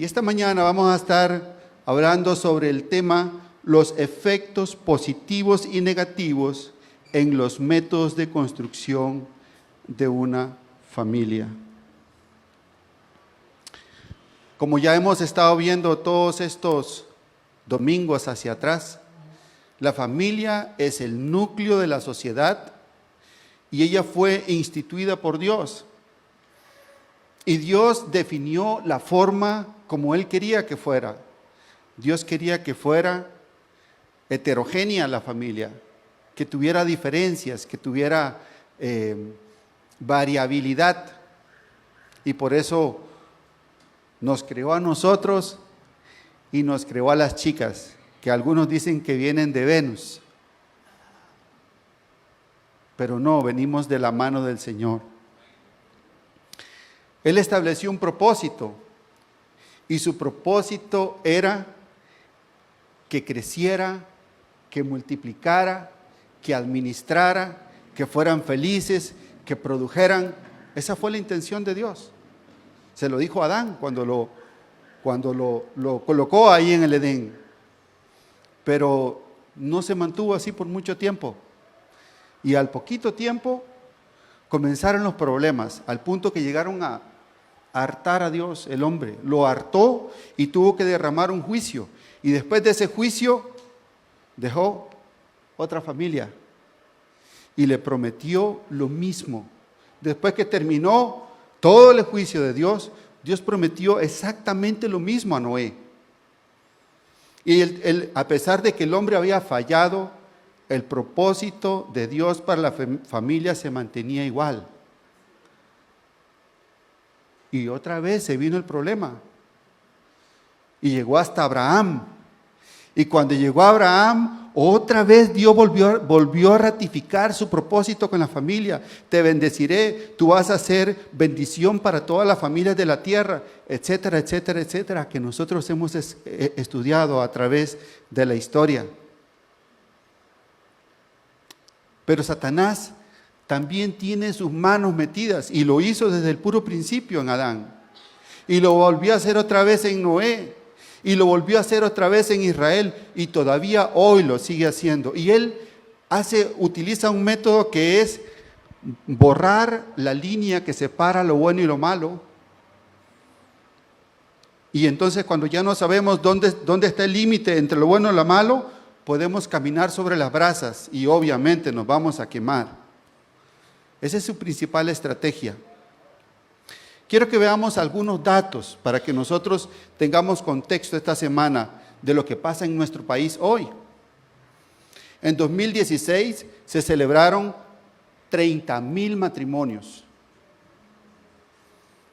Y esta mañana vamos a estar hablando sobre el tema los efectos positivos y negativos en los métodos de construcción de una familia. Como ya hemos estado viendo todos estos domingos hacia atrás, la familia es el núcleo de la sociedad y ella fue instituida por Dios. Y Dios definió la forma como Él quería que fuera. Dios quería que fuera heterogénea la familia, que tuviera diferencias, que tuviera variabilidad. Y por eso nos creó a nosotros y nos creó a las chicas, que algunos dicen que vienen de Venus. Pero no, venimos de la mano del Señor. Él estableció un propósito y su propósito era que creciera, que multiplicara, que administrara, que fueran felices, que produjeran. Esa fue la intención de Dios. Se lo dijo a Adán cuando lo colocó ahí en el Edén. Pero no se mantuvo así por mucho tiempo. Y al poquito tiempo comenzaron los problemas, al punto que llegaron a hartar a Dios, el hombre. Lo hartó y tuvo que derramar un juicio. Y después de ese juicio, dejó otra familia. Y le prometió lo mismo. Después que terminó todo el juicio de Dios, Dios prometió exactamente lo mismo a Noé. Y a pesar de que el hombre había fallado, el propósito de Dios para la familia se mantenía igual. Y otra vez se vino el problema. Y llegó hasta Abraham. Y cuando llegó a Abraham, otra vez Dios volvió a ratificar su propósito con la familia. Te bendeciré, tú vas a ser bendición para todas las familias de la tierra, etcétera, etcétera, etcétera, que nosotros hemos estudiado a través de la historia. Pero Satanás también tiene sus manos metidas y lo hizo desde el puro principio en Adán. Y lo volvió a hacer otra vez en Noé. Y lo volvió a hacer otra vez en Israel. Y todavía hoy lo sigue haciendo. Y él utiliza un método que es borrar la línea que separa lo bueno y lo malo. Y entonces cuando ya no sabemos dónde está el límite entre lo bueno y lo malo, podemos caminar sobre las brasas y obviamente nos vamos a quemar. Esa es su principal estrategia. Quiero que veamos algunos datos para que nosotros tengamos contexto esta semana de lo que pasa en nuestro país hoy. En 2016 se celebraron 30,000 matrimonios.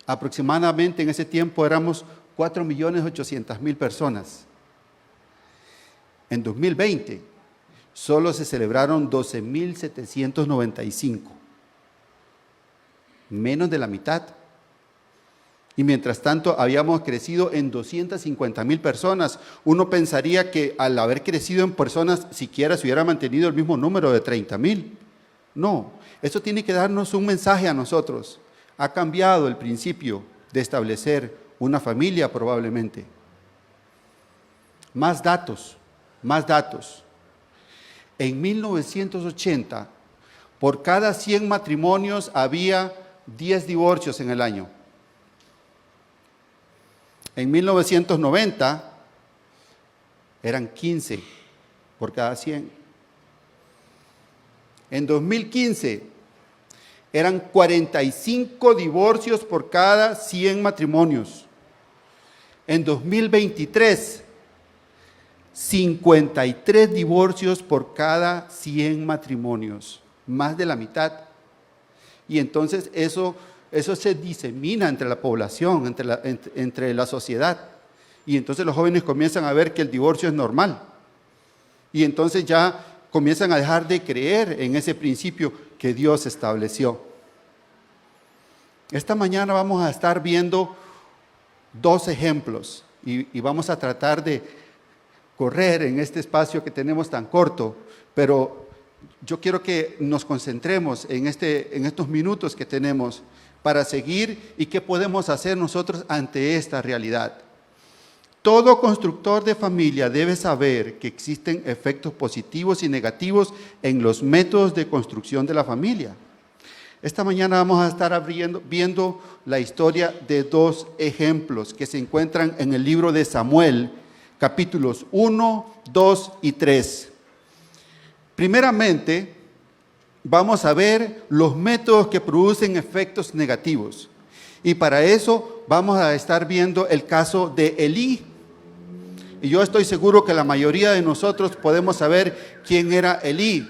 Aproximadamente en ese tiempo éramos 4,800,000 personas. En 2020 solo se celebraron 12,795. Menos de la mitad. Y mientras tanto habíamos crecido en 250,000 personas. Uno pensaría que al haber crecido en personas siquiera se hubiera mantenido el mismo número de 30,000. No, eso tiene que darnos un mensaje a nosotros. Ha cambiado el principio de establecer una familia probablemente. Más datos. En 1980, por cada 100 matrimonios había 10 divorcios en el año. En 1990 eran 15 por cada 100. En 2015 eran 45 divorcios por cada 100 matrimonios. En 2023, 53 divorcios por cada 100 matrimonios, más de la mitad. Y entonces eso se disemina entre la población, entre la sociedad. Y entonces los jóvenes comienzan a ver que el divorcio es normal. Y entonces ya comienzan a dejar de creer en ese principio que Dios estableció. Esta mañana vamos a estar viendo 2 ejemplos y vamos a tratar de correr en este espacio que tenemos tan corto, pero yo quiero que nos concentremos en estos minutos que tenemos para seguir y qué podemos hacer nosotros ante esta realidad. todo constructor de familia debe saber que existen efectos positivos y negativos en los métodos de construcción de la familia. Esta mañana vamos a estar viendo la historia de dos ejemplos que se encuentran en el libro de Samuel, capítulos 1, 2 y 3. Primeramente, vamos a ver los métodos que producen efectos negativos. Y para eso vamos a estar viendo el caso de Elí. Y yo estoy seguro que la mayoría de nosotros podemos saber quién era Elí.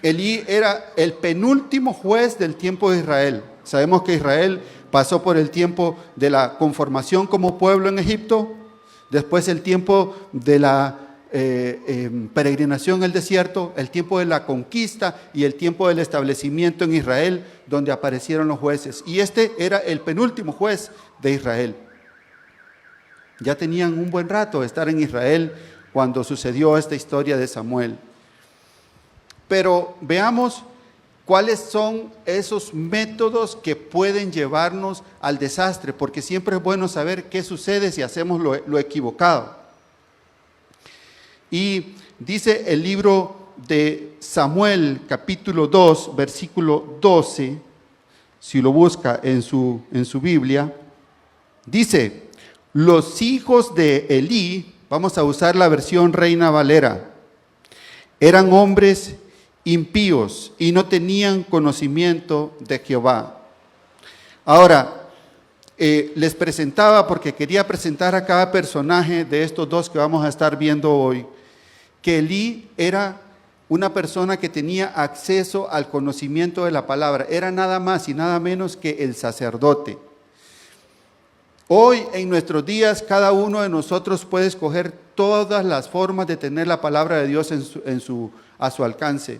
Elí era el penúltimo juez del tiempo de Israel. Sabemos que Israel pasó por el tiempo de la conformación como pueblo en Egipto, después el tiempo de la peregrinación en el desierto, el tiempo de la conquista y el tiempo del establecimiento en Israel, donde aparecieron los jueces. Y este era el penúltimo juez de Israel. Ya tenían un buen rato de estar en Israel cuando sucedió esta historia de Samuel. Pero veamos cuáles son esos métodos que pueden llevarnos al desastre, porque siempre es bueno saber qué sucede si hacemos lo equivocado. Y dice el libro de Samuel, capítulo 2, versículo 12, si lo busca en su Biblia, dice: los hijos de Elí, vamos a usar la versión Reina Valera, eran hombres impíos y no tenían conocimiento de Jehová. Ahora, les presentaba, porque quería presentar a cada personaje de estos dos que vamos a estar viendo hoy, que Elí era una persona que tenía acceso al conocimiento de la palabra, era nada más y nada menos que el sacerdote. Hoy, en nuestros días, cada uno de nosotros puede escoger todas las formas de tener la palabra de Dios a su alcance.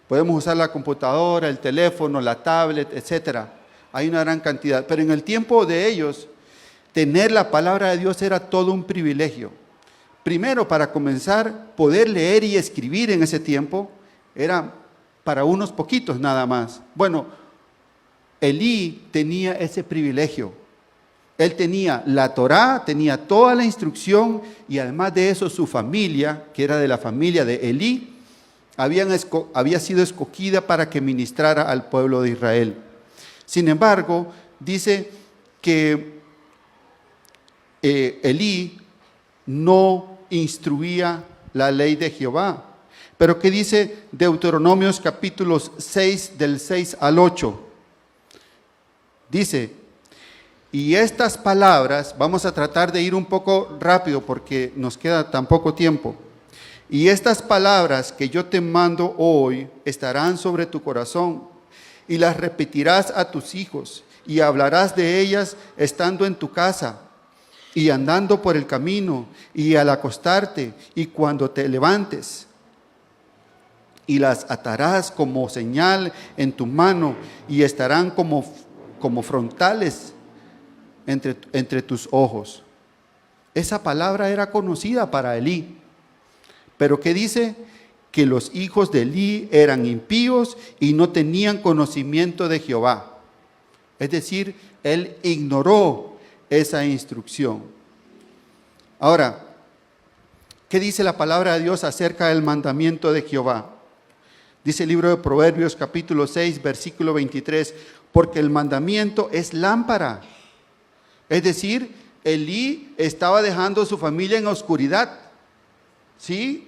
Podemos usar la computadora, el teléfono, la tablet, etc. Hay una gran cantidad. Pero en el tiempo de ellos, tener la palabra de Dios era todo un privilegio. Primero, para comenzar, poder leer y escribir en ese tiempo era para unos poquitos nada más. Bueno, Elí tenía ese privilegio. Él tenía la Torá, tenía toda la instrucción y además de eso su familia, que era de la familia de Elí, había sido escogida para que ministrara al pueblo de Israel. Sin embargo, dice que Elí no instruía la ley de Jehová. Pero ¿qué dice Deuteronomios capítulos 6, del 6 al 8? Dice: y estas palabras, vamos a tratar de ir un poco rápido porque nos queda tan poco tiempo. Y estas palabras que yo te mando hoy estarán sobre tu corazón y las repetirás a tus hijos y hablarás de ellas estando en tu casa y andando por el camino y al acostarte y cuando te levantes. Y las atarás como señal en tu mano y estarán como frontales entre tus ojos. Esa palabra era conocida para Elí. Pero ¿qué dice? Que los hijos de Elí eran impíos y no tenían conocimiento de Jehová. Es decir, él ignoró esa instrucción. Ahora, ¿qué dice la palabra de Dios acerca del mandamiento de Jehová? Dice el libro de Proverbios capítulo 6, versículo 23, porque el mandamiento es lámpara. Es decir, Elí estaba dejando a su familia en oscuridad, ¿sí?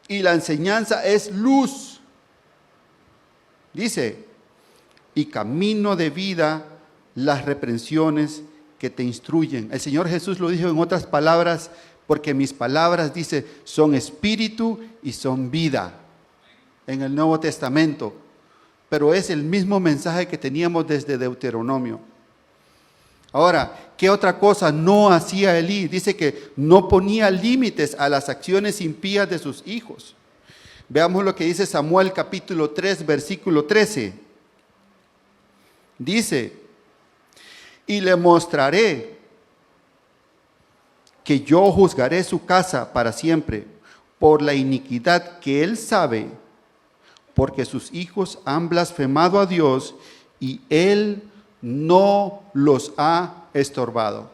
Y la enseñanza es luz. Dice, y camino de vida las reprensiones que te instruyen. El Señor Jesús lo dijo en otras palabras, porque mis palabras, dice, son espíritu y son vida, en el Nuevo Testamento. Pero es el mismo mensaje que teníamos desde Deuteronomio. Ahora, ¿qué otra cosa no hacía Elí? Dice que no ponía límites a las acciones impías de sus hijos. Veamos lo que dice Samuel capítulo 3, versículo 13. Dice, y le mostraré que yo juzgaré su casa para siempre por la iniquidad que él sabe, porque sus hijos han blasfemado a Dios y él no los ha estorbado.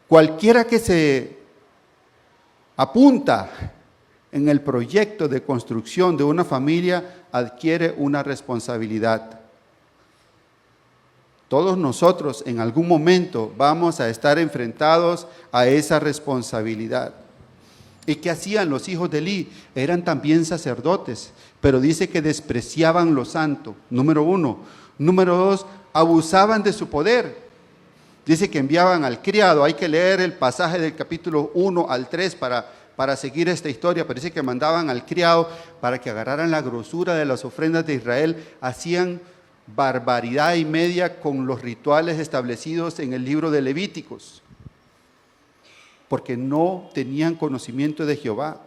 Cualquiera que se apunta en el proyecto de construcción de una familia adquiere una responsabilidad. Todos nosotros en algún momento vamos a estar enfrentados a esa responsabilidad. ¿Y qué hacían los hijos de Elí? Eran también sacerdotes, pero dice que despreciaban lo santo, número 1. Número 2, abusaban de su poder. Dice que enviaban al criado. Hay que leer el pasaje del capítulo 1 al 3 para seguir esta historia, pero dice que mandaban al criado para que agarraran la grosura de las ofrendas de Israel. Hacían barbaridad y media con los rituales establecidos en el libro de Levíticos, porque no tenían conocimiento de Jehová.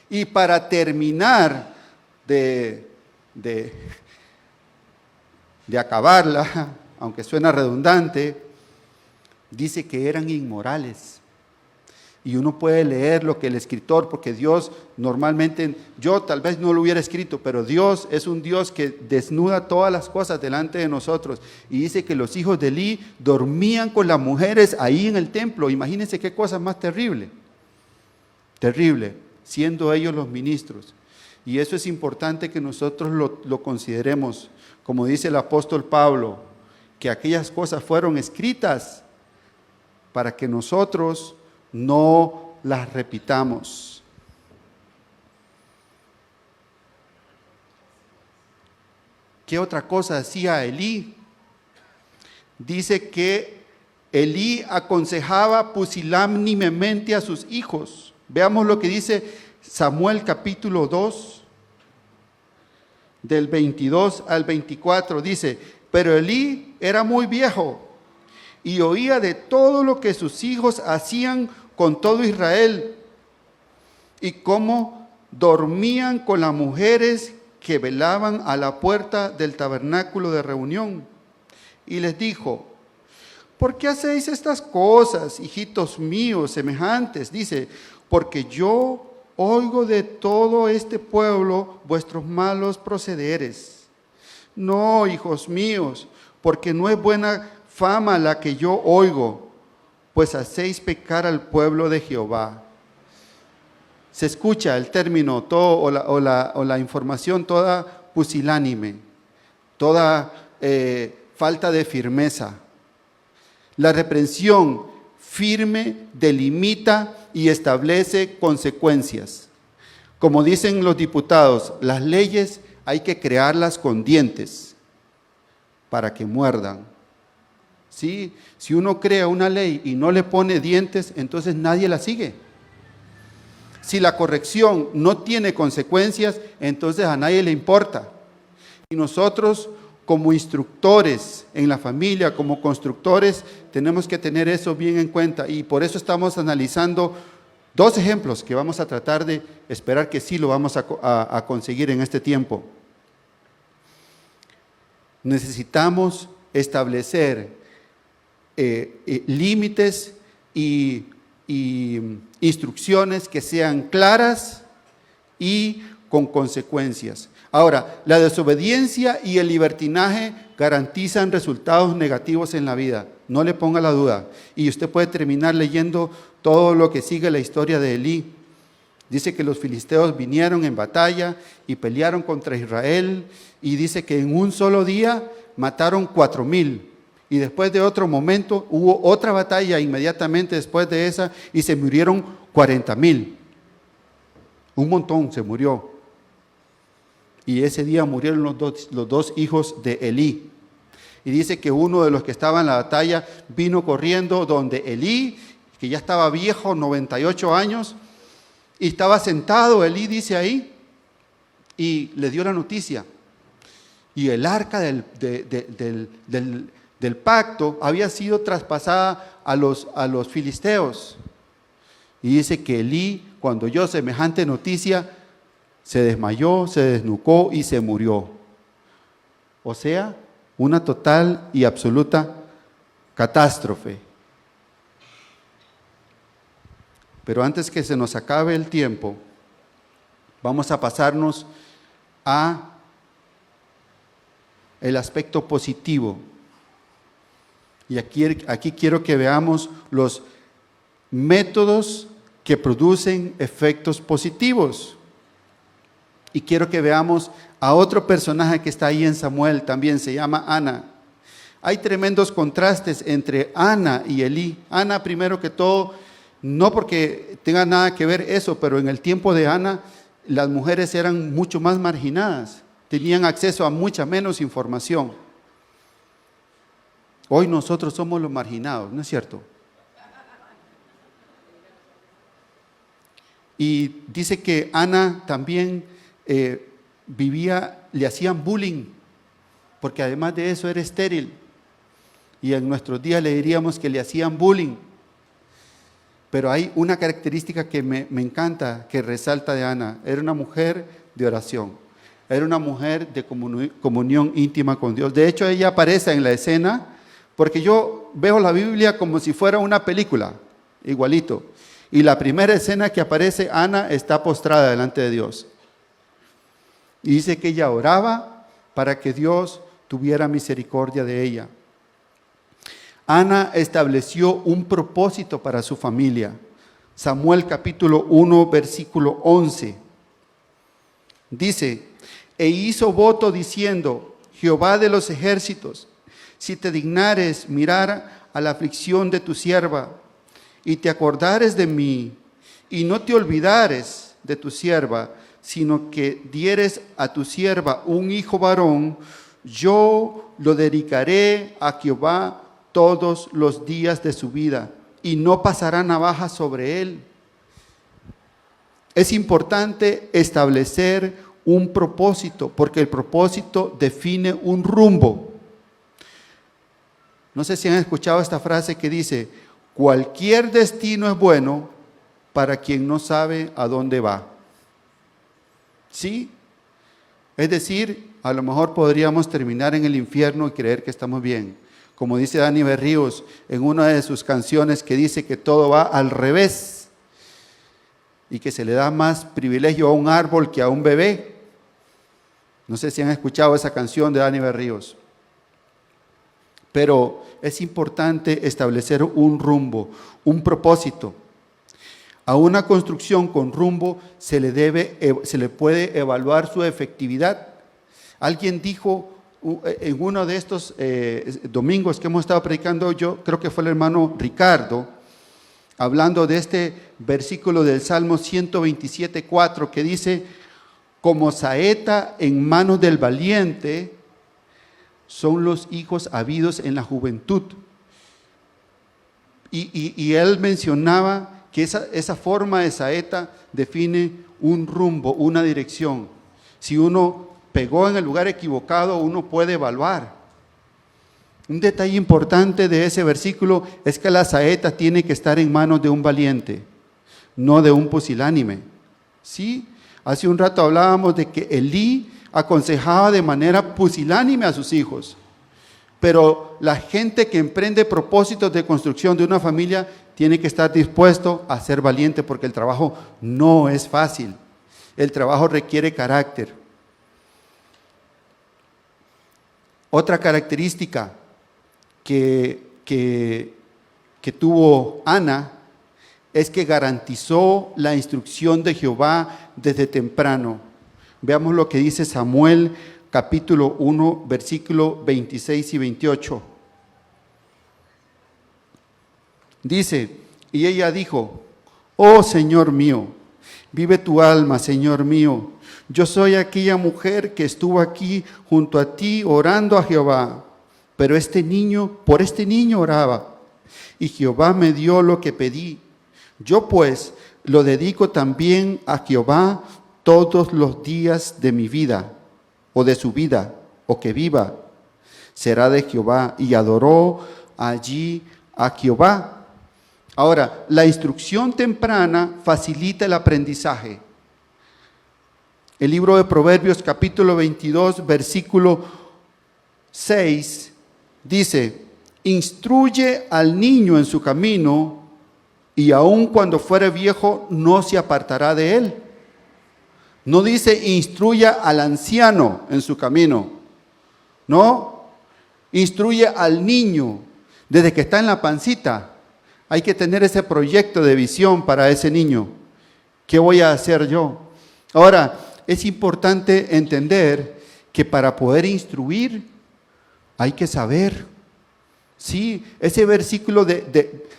Y para terminar de acabarla, aunque suena redundante, dice que eran inmorales. Y uno puede leer lo que el escritor, porque Dios normalmente, yo tal vez no lo hubiera escrito, pero Dios es un Dios que desnuda todas las cosas delante de nosotros. Y dice que los hijos de Elí dormían con las mujeres ahí en el templo. Imagínense qué cosa más terrible. Terrible, siendo ellos los ministros. Y eso es importante que nosotros lo consideremos. Como dice el apóstol Pablo, que aquellas cosas fueron escritas para que nosotros no las repitamos. ¿Qué otra cosa hacía Elí? Dice que Elí aconsejaba pusilánimemente a sus hijos. Veamos lo que dice Samuel capítulo 2, del 22 al 24. Dice, pero Elí era muy viejo y oía de todo lo que sus hijos hacían con todo Israel, y cómo dormían con las mujeres que velaban a la puerta del tabernáculo de reunión. Y les dijo, ¿por qué hacéis estas cosas, hijitos míos, semejantes? Dice, porque yo oigo de todo este pueblo vuestros malos procederes. No, hijos míos, porque no es buena fama la que yo oigo, pues hacéis pecar al pueblo de Jehová. Se escucha el término todo, o la información toda pusilánime, toda falta de firmeza. La reprensión firme delimita y establece consecuencias. Como dicen los diputados, las leyes hay que crearlas con dientes para que muerdan. ¿Sí? Si uno crea una ley y no le pone dientes, entonces nadie la sigue. Si la corrección no tiene consecuencias, entonces a nadie le importa. Y nosotros, como instructores en la familia, como constructores, tenemos que tener eso bien en cuenta. Y por eso estamos analizando 2 ejemplos que vamos a tratar de esperar que sí lo vamos a conseguir en este tiempo. Necesitamos establecer límites y instrucciones que sean claras y con consecuencias. Ahora, la desobediencia y el libertinaje garantizan resultados negativos en la vida, no le ponga la duda. Y usted puede terminar leyendo todo lo que sigue la historia de Elí. Dice que los filisteos vinieron en batalla y pelearon contra Israel, y dice que en un solo día mataron 4,000. Y después de otro momento hubo otra batalla inmediatamente después de esa y se murieron 40,000. Un montón se murió. Y ese día murieron los dos hijos de Elí. Y dice que uno de los que estaba en la batalla vino corriendo donde Elí, que ya estaba viejo, 98 años, y estaba sentado, Elí dice ahí, y le dio la noticia. Y el arca del pacto había sido traspasada a los filisteos. Y dice que Elí, cuando oyó semejante noticia, se desmayó, se desnucó y se murió. O sea, una total y absoluta catástrofe. Pero antes que se nos acabe el tiempo, vamos a pasarnos a el aspecto positivo. Y aquí quiero que veamos métodos que producen efectos positivos. Y quiero que veamos a otro personaje que está ahí en Samuel, también se llama Ana. Hay tremendos contrastes entre Ana y Elí. Ana, primero que todo, no porque tenga nada que ver eso, pero en el tiempo de Ana, las mujeres eran mucho más marginadas, tenían acceso a mucha menos información. Hoy nosotros somos los marginados, ¿no es cierto? Y dice que Ana también le hacían bullying, porque además de eso era estéril. Y en nuestros días le diríamos que le hacían bullying. Pero hay una característica que me encanta, que resalta de Ana. Era una mujer de oración. Era una mujer de comunión íntima con Dios. De hecho, ella aparece en la escena, porque yo veo la Biblia como si fuera una película, igualito. Y la primera escena que aparece, Ana está postrada delante de Dios. Y dice que ella oraba para que Dios tuviera misericordia de ella. Ana estableció un propósito para su familia. Samuel capítulo 1, versículo 11. Dice, e hizo voto diciendo, Jehová de los ejércitos, si te dignares mirar a la aflicción de tu sierva, y te acordares de mí, y no te olvidares de tu sierva, sino que dieres a tu sierva un hijo varón, yo lo dedicaré a Jehová todos los días de su vida, y no pasará navaja sobre él. Es importante establecer un propósito, porque el propósito define un rumbo. No sé si han escuchado esta frase que dice, cualquier destino es bueno para quien no sabe a dónde va. ¿Sí? Es decir, a lo mejor podríamos terminar en el infierno y creer que estamos bien. Como dice Dani Berríos en una de sus canciones que dice que todo va al revés y que se le da más privilegio a un árbol que a un bebé. No sé si han escuchado esa canción de Dani Berríos. Pero es importante establecer un rumbo, un propósito. A una construcción con rumbo se le puede evaluar su efectividad. Alguien dijo en uno de estos domingos que hemos estado predicando, yo creo que fue el hermano Ricardo, hablando de este versículo del Salmo 127:4 que dice, como saeta en manos del valiente son los hijos habidos en la juventud. Y él mencionaba que esa forma de saeta define un rumbo, una dirección. Si uno pegó en el lugar equivocado, uno puede evaluar. Un detalle importante de ese versículo es que la saeta tiene que estar en manos de un valiente, no de un pusilánime. ¿Sí? Hace un rato hablábamos de que Elí aconsejaba de manera pusilánime a sus hijos, pero la gente que emprende propósitos de construcción de una familia tiene que estar dispuesto a ser valiente, porque el trabajo no es fácil, el trabajo requiere carácter. Otra característica que tuvo Ana es que garantizó la instrucción de Jehová desde temprano. Veamos lo que dice Samuel capítulo 1, versículo 26 y 28. Dice, y ella dijo, oh Señor mío, vive tu alma, Señor mío. Yo soy aquella mujer que estuvo aquí junto a ti orando a Jehová, pero por este niño oraba, y Jehová me dio lo que pedí. Yo pues lo dedico también a Jehová todos los días de mi vida, o de su vida, o que viva, será de Jehová. Y adoró allí a Jehová. Ahora, la instrucción temprana facilita el aprendizaje. El libro de Proverbios capítulo 22, versículo 6, dice, instruye al niño en su camino, y aun cuando fuere viejo no se apartará de él. No dice instruya al anciano en su camino, no, instruye al niño desde que está en la pancita. Hay que tener ese proyecto de visión para ese niño. ¿Qué voy a hacer yo? Ahora, es importante entender que para poder instruir hay que saber. Sí, ese versículo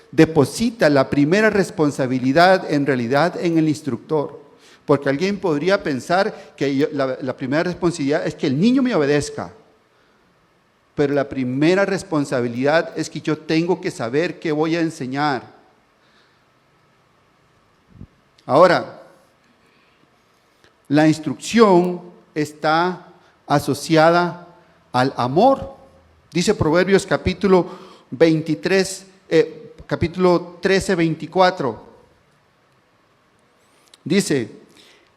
deposita la primera responsabilidad en realidad en el instructor. Porque alguien podría pensar que la primera responsabilidad es que el niño me obedezca. Pero la primera responsabilidad es que yo tengo que saber qué voy a enseñar. Ahora, la instrucción está asociada al amor. Dice Proverbios capítulo 13, 24. Dice,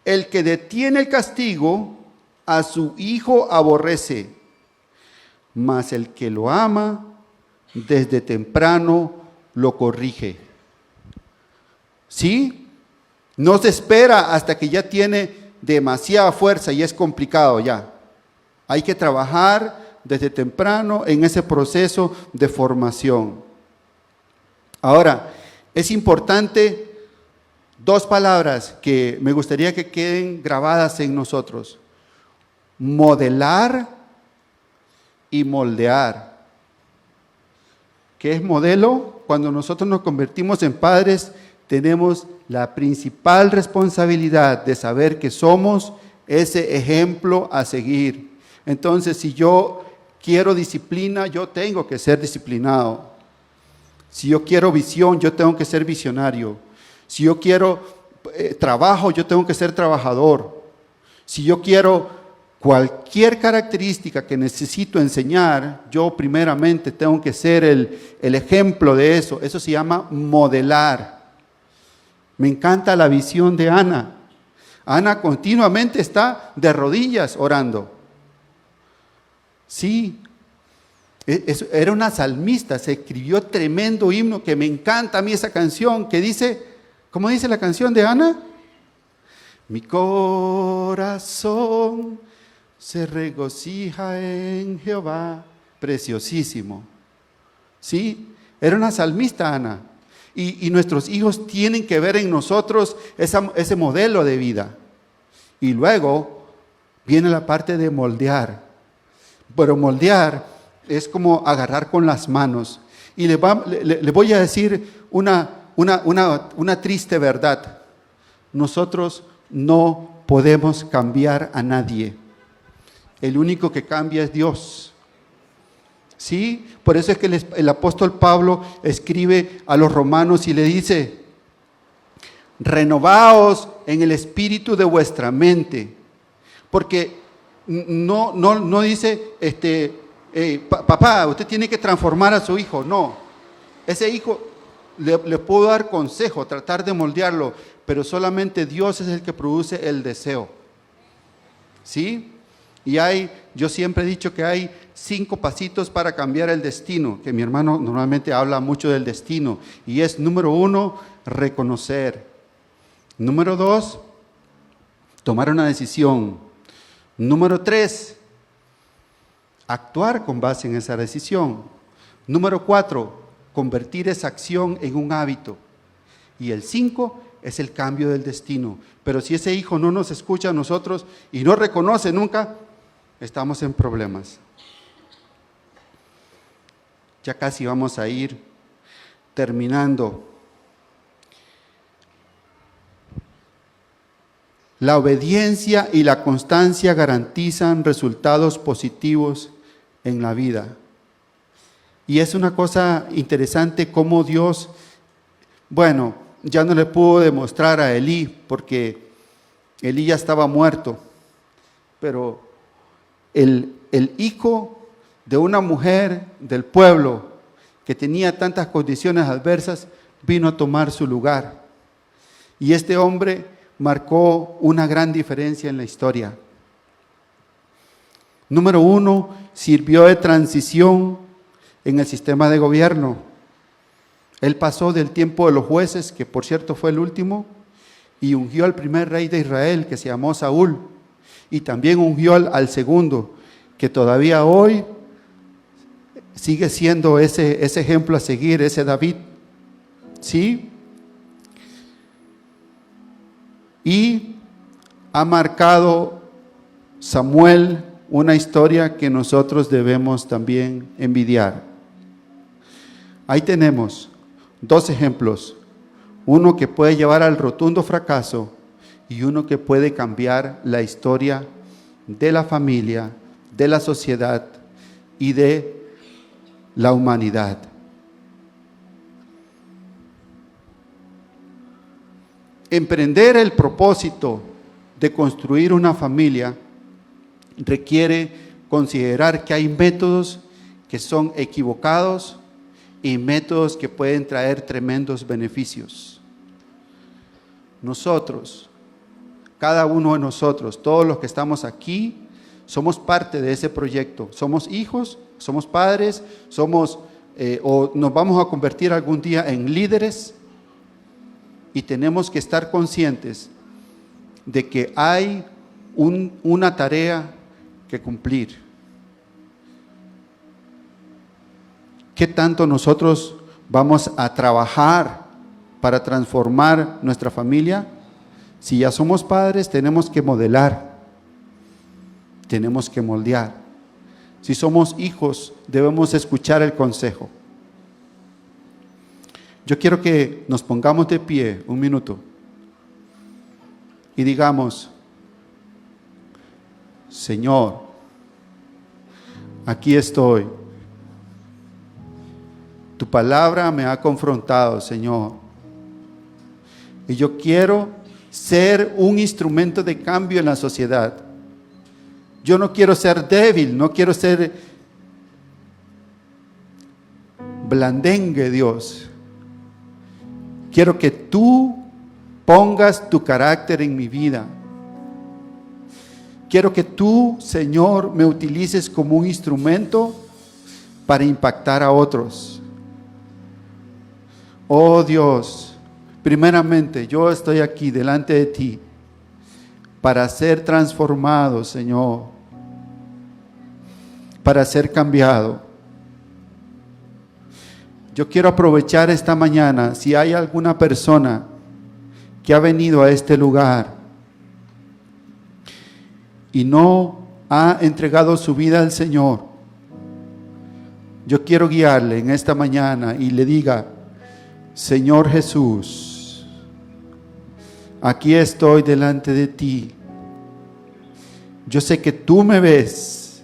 el que detiene el castigo a su hijo aborrece, mas el que lo ama desde temprano lo corrige. ¿Sí? No se espera hasta que ya tiene demasiada fuerza y es complicado ya. Hay que trabajar desde temprano en ese proceso de formación. Ahora, es importante dos palabras que me gustaría que queden grabadas en nosotros: modelar y moldear. ¿Qué es modelo? Cuando nosotros nos convertimos en padres, tenemos la principal responsabilidad de saber que somos ese ejemplo a seguir. Entonces, si yo quiero disciplina, yo tengo que ser disciplinado. Si yo quiero visión, yo tengo que ser visionario. Si yo quiero trabajo, yo tengo que ser trabajador. Si yo quiero cualquier característica que necesito enseñar, yo primeramente tengo que ser el ejemplo de eso. Eso se llama modelar. Me encanta la visión de Ana. Ana continuamente está de rodillas orando. Sí, era una salmista, se escribió tremendo himno que me encanta a mí esa canción que dice, ¿cómo dice la canción de Ana? Mi corazón se regocija en Jehová. Preciosísimo. Sí, era una salmista Ana. Y nuestros hijos tienen que ver en nosotros ese modelo de vida. Y luego viene la parte de moldear. Pero moldear es como agarrar con las manos. Y le voy a decir una triste verdad. Nosotros no podemos cambiar a nadie. El único que cambia es Dios. ¿Sí? Por eso es que el apóstol Pablo escribe a los romanos y le dice, renovaos en el espíritu de vuestra mente. Porque no dice, papá, usted tiene que transformar a su hijo. No, ese hijo le puedo dar consejo, tratar de moldearlo, pero solamente Dios es el que produce el deseo. ¿Sí? Y yo siempre he dicho que hay 5 pasitos para cambiar el destino, que mi hermano normalmente habla mucho del destino, y es: número 1, reconocer; número 2, tomar una decisión; número 3, actuar con base en esa decisión; número 4, convertir esa acción en un hábito; y el 5 es el cambio del destino. Pero si ese hijo no nos escucha a nosotros y no reconoce nunca, estamos en problemas. Ya casi vamos a ir terminando. La obediencia y la constancia garantizan resultados positivos en la vida. Y es una cosa interesante cómo Dios, ya no le pudo demostrar a Elí, porque Elí ya estaba muerto, pero el hijo de una mujer del pueblo que tenía tantas condiciones adversas vino a tomar su lugar. Y este hombre marcó una gran diferencia en la historia. Número 1, sirvió de transición en el sistema de gobierno. Él pasó del tiempo de los jueces, que por cierto fue el último, y ungió al primer rey de Israel, que se llamó Saúl, y también ungió al segundo, que todavía hoy sigue siendo ese ejemplo a seguir, ese David. ¿sí? Y ha marcado Samuel una historia que nosotros debemos también envidiar. Ahí tenemos dos ejemplos, uno que puede llevar al rotundo fracaso y uno que puede cambiar la historia de la familia, de la sociedad y de la humanidad. Emprender el propósito de construir una familia requiere considerar que hay métodos que son equivocados y métodos que pueden traer tremendos beneficios. Nosotros, cada uno de nosotros, todos los que estamos aquí, somos parte de ese proyecto. Somos hijos, somos padres, o nos vamos a convertir algún día en líderes, y tenemos que estar conscientes de que hay una tarea que cumplir. ¿Qué tanto nosotros vamos a trabajar para transformar nuestra familia? Si ya somos padres, tenemos que modelar, tenemos que moldear. Si somos hijos, debemos escuchar el consejo. Yo quiero que nos pongamos de pie un minuto y digamos: Señor, aquí estoy. Tu palabra me ha confrontado, Señor. Y yo quiero ser un instrumento de cambio en la sociedad. Yo no quiero ser débil, no quiero ser blandengue, Dios. Quiero que tú pongas tu carácter en mi vida. Quiero que tú, Señor, me utilices como un instrumento para impactar a otros. Oh Dios, primeramente yo estoy aquí delante de ti para ser transformado, Señor, para ser cambiado. Yo quiero aprovechar esta mañana, si hay alguna persona que ha venido a este lugar y no ha entregado su vida al Señor, yo quiero guiarle en esta mañana y le diga: Señor Jesús, aquí estoy delante de ti. Yo sé que tú me ves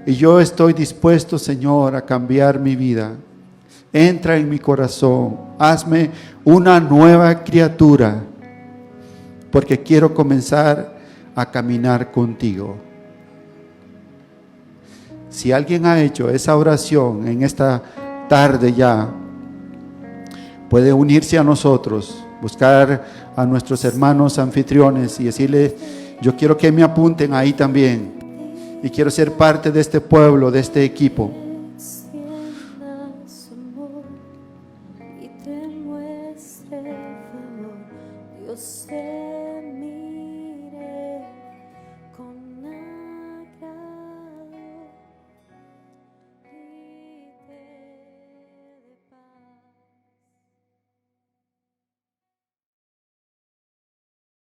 y yo estoy dispuesto, Señor, a cambiar mi vida. Entra en mi corazón, hazme una nueva criatura, porque quiero comenzar a caminar contigo. Si alguien ha hecho esa oración en esta tarde ya, puede unirse a nosotros, buscar a nuestros hermanos anfitriones y decirles: yo quiero que me apunten ahí también y quiero ser parte de este pueblo, de este equipo.